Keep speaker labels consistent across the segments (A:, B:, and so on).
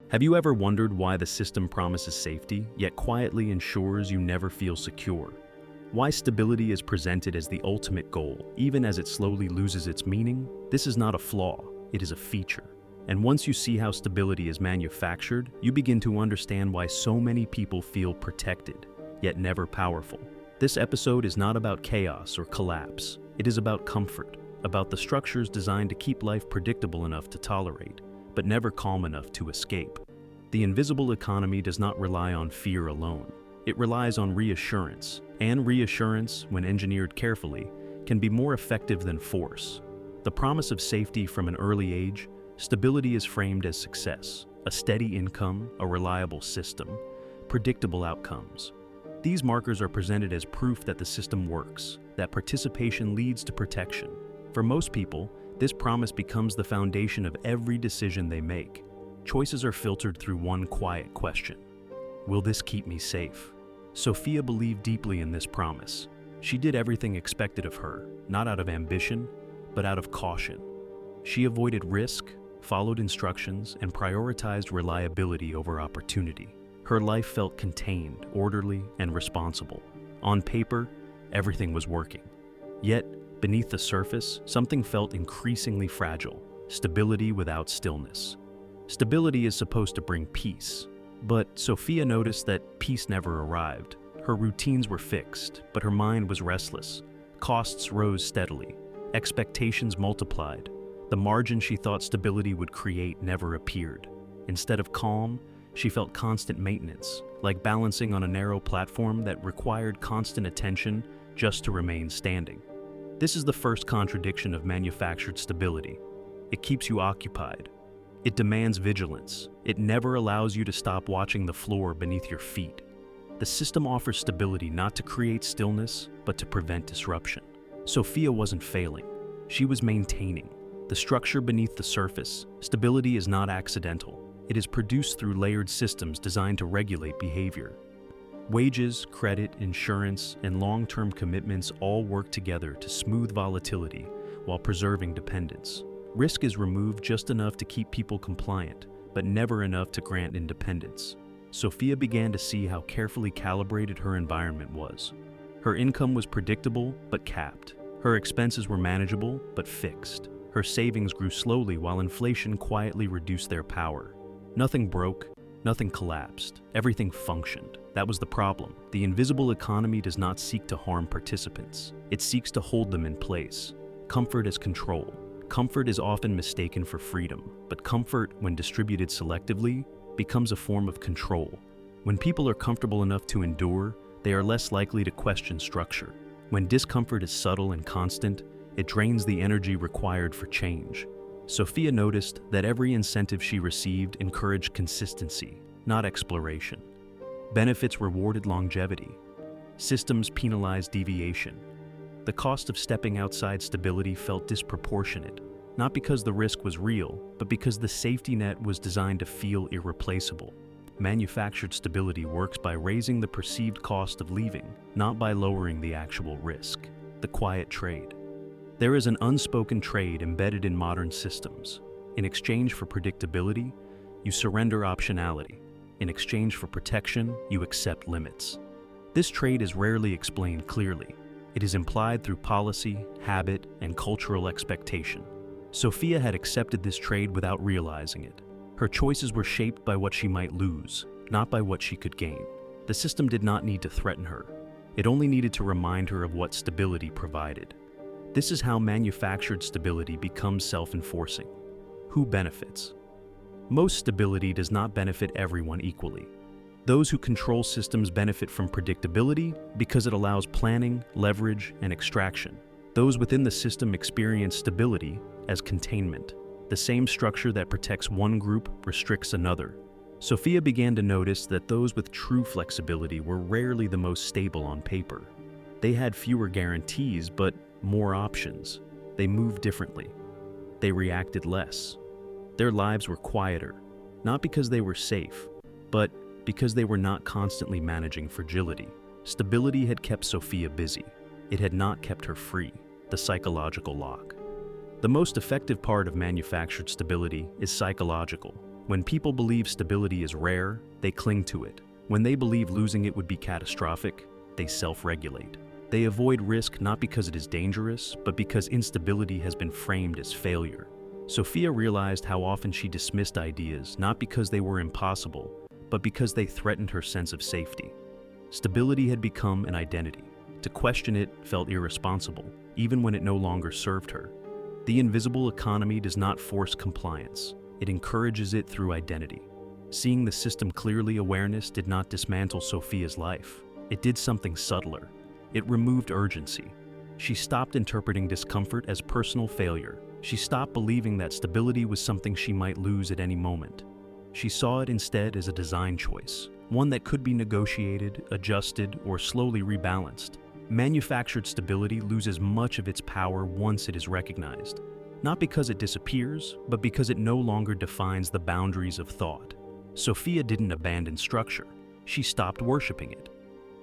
A: Have you ever wondered why the system promises safety, yet quietly ensures you never feel secure? Why stability is presented as the ultimate goal, even as it slowly loses its meaning? This is not a flaw, it is a feature. And once you see how stability is manufactured, you begin to understand why so many people feel protected, yet never powerful. This episode is not about chaos or collapse. It is about comfort, about the structures designed to keep life predictable enough to tolerate, but never calm enough to escape. The invisible economy does not rely on fear alone. It relies on reassurance, and reassurance, when engineered carefully, can be more effective than force. The promise of safety from an early age, stability is framed as success, a steady income, a reliable system, predictable outcomes. These markers are presented as proof that the system works, that participation leads to protection. For most people, this promise becomes the foundation of every decision they make. Choices are filtered through one quiet question: will this keep me safe? Sophia believed deeply in this promise. She did everything expected of her, not out of ambition, but out of caution. She avoided risk, followed instructions, and prioritized reliability over opportunity. Her life felt contained, orderly, and responsible. On paper, everything was working. Yet, beneath the surface, something felt increasingly fragile: stability without stillness. Stability is supposed to bring peace, but Sophia noticed that peace never arrived. Her routines were fixed, but her mind was restless. Costs rose steadily. Expectations multiplied. The margin she thought stability would create never appeared. Instead of calm, she felt constant maintenance, like balancing on a narrow platform that required constant attention just to remain standing. This is the first contradiction of manufactured stability. It keeps you occupied. It demands vigilance. It never allows you to stop watching the floor beneath your feet. The system offers stability not to create stillness, but to prevent disruption. Sophia wasn't failing. She was maintaining. The structure beneath the surface, stability is not accidental. It is produced through layered systems designed to regulate behavior. Wages, credit, insurance, and long-term commitments all work together to smooth volatility while preserving dependence. Risk is removed just enough to keep people compliant, but never enough to grant independence. Sophia began to see how carefully calibrated her environment was. Her income was predictable but capped. Her expenses were manageable but fixed. Her savings grew slowly while inflation quietly reduced their power. Nothing broke, nothing collapsed. Everything functioned. That was the problem. The invisible economy does not seek to harm participants. It seeks to hold them in place. Comfort is control. Comfort is often mistaken for freedom, but comfort, when distributed selectively, becomes a form of control. When people are comfortable enough to endure, they are less likely to question structure. When discomfort is subtle and constant, it drains the energy required for change. Sophia noticed that every incentive she received encouraged consistency, not exploration. Benefits rewarded longevity. Systems penalized deviation. The cost of stepping outside stability felt disproportionate, not because the risk was real, but because the safety net was designed to feel irreplaceable. Manufactured stability works by raising the perceived cost of leaving, not by lowering the actual risk. The quiet trade. There is an unspoken trade embedded in modern systems. In exchange for predictability, you surrender optionality. In exchange for protection, you accept limits. This trade is rarely explained clearly. It is implied through policy, habit, and cultural expectation. Sophia had accepted this trade without realizing it. Her choices were shaped by what she might lose, not by what she could gain. The system did not need to threaten her. It only needed to remind her of what stability provided. This is how manufactured stability becomes self-enforcing. Who benefits? Most stability does not benefit everyone equally. Those who control systems benefit from predictability because it allows planning, leverage, and extraction. Those within the system experience stability as containment. The same structure that protects one group restricts another. Sophia began to notice that those with true flexibility were rarely the most stable on paper. They had fewer guarantees, but more options. They moved differently. They reacted less. Their lives were quieter, not because they were safe, but because they were not constantly managing fragility. Stability had kept Sophia busy. It had not kept her free. The psychological lock. The most effective part of manufactured stability is psychological. When people believe stability is rare, they cling to it. When they believe losing it would be catastrophic, they self-regulate. They avoid risk not because it is dangerous, but because instability has been framed as failure. Sophia realized how often she dismissed ideas not because they were impossible, but because they threatened her sense of safety. Stability had become an identity. To question it felt irresponsible, even when it no longer served her. The invisible economy does not force compliance. It encourages it through identity. Seeing the system clearly, awareness did not dismantle Sophia's life. It did something subtler. It removed urgency. She stopped interpreting discomfort as personal failure. She stopped believing that stability was something she might lose at any moment. She saw it instead as a design choice, one that could be negotiated, adjusted, or slowly rebalanced. Manufactured stability loses much of its power once it is recognized, not because it disappears, but because it no longer defines the boundaries of thought. Sophia didn't abandon structure. She stopped worshiping it.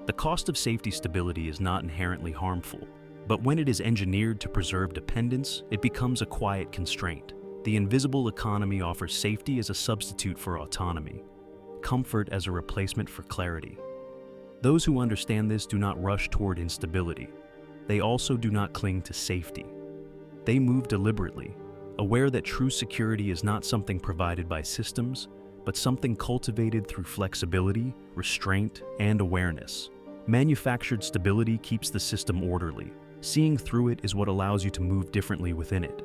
A: The cost of safety stability is not inherently harmful, but when it is engineered to preserve dependence, it becomes a quiet constraint. The invisible economy offers safety as a substitute for autonomy, comfort as a replacement for clarity. Those who understand this do not rush toward instability. They also do not cling to safety. They move deliberately, aware that true security is not something provided by systems, but something cultivated through flexibility, restraint, and awareness. Manufactured stability keeps the system orderly. Seeing through it is what allows you to move differently within it.